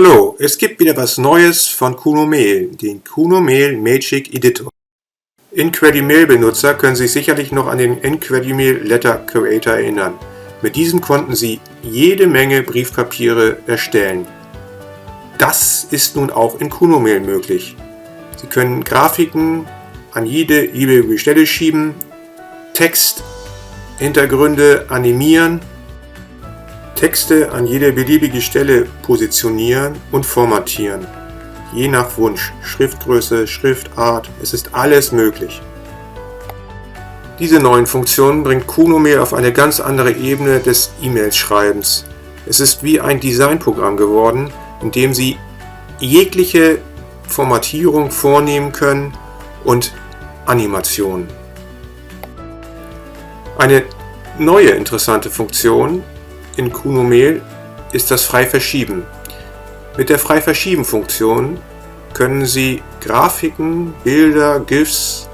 Hallo, es gibt wieder was Neues von Kunomail, den Kunomail Magic Editor. InQueryMail-Benutzer können sich sicherlich noch an den InQueryMail Letter Creator erinnern. Mit diesem konnten sie jede Menge Briefpapiere erstellen. Das ist nun auch in Kunomail möglich. Sie können Grafiken an jede beliebige Stelle schieben, Text, Hintergründe animieren, Texte an jede beliebige Stelle positionieren und formatieren. Je nach Wunsch, Schriftgröße, Schriftart, es ist alles möglich. Diese neuen Funktionen bringt Kunomail auf eine ganz andere Ebene des E-Mail-Schreibens. Es ist wie ein Designprogramm geworden, in dem Sie jegliche Formatierung vornehmen können und Animationen. Eine neue interessante Funktion in Kunomail ist das Frei-Verschieben. Mit der Frei-Verschieben-Funktion können Sie Grafiken, Bilder, GIFs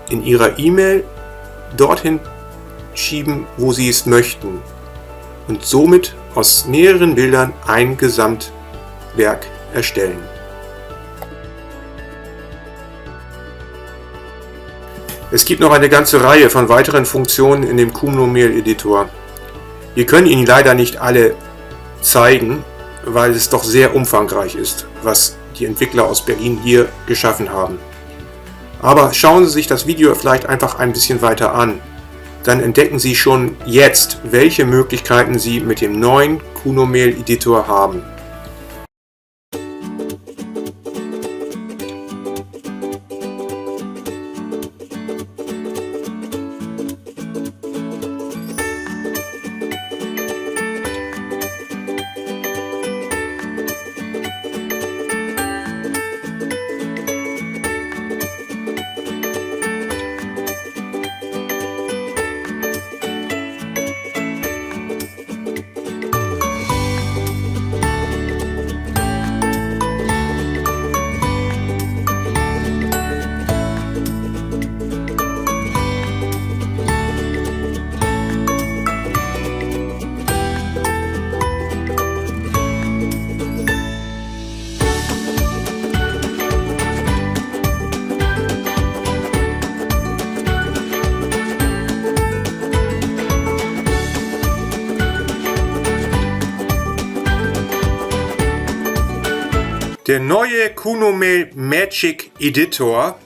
in Ihrer E-Mail dorthin schieben, wo Sie es möchten und somit aus mehreren Bildern ein Gesamtwerk erstellen. Es gibt noch eine ganze Reihe von weiteren Funktionen in dem Kunomail Editor. Wir können Ihnen leider nicht alle zeigen, weil es doch sehr umfangreich ist, was die Entwickler aus Berlin hier geschaffen haben. Aber schauen Sie sich das Video vielleicht einfach ein bisschen weiter an. Dann entdecken Sie schon jetzt, welche Möglichkeiten Sie mit dem neuen Kunomail Editor haben. Der neue Kunomail Magic Editor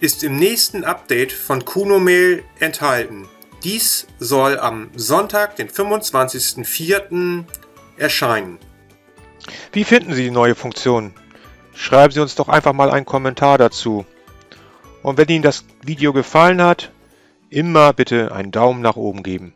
ist im nächsten Update von Kunomail enthalten. Dies soll am Sonntag, den 25.04. erscheinen. Wie finden Sie die neue Funktion? Schreiben Sie uns doch einfach mal einen Kommentar dazu. Und wenn Ihnen das Video gefallen hat, immer bitte einen Daumen nach oben geben.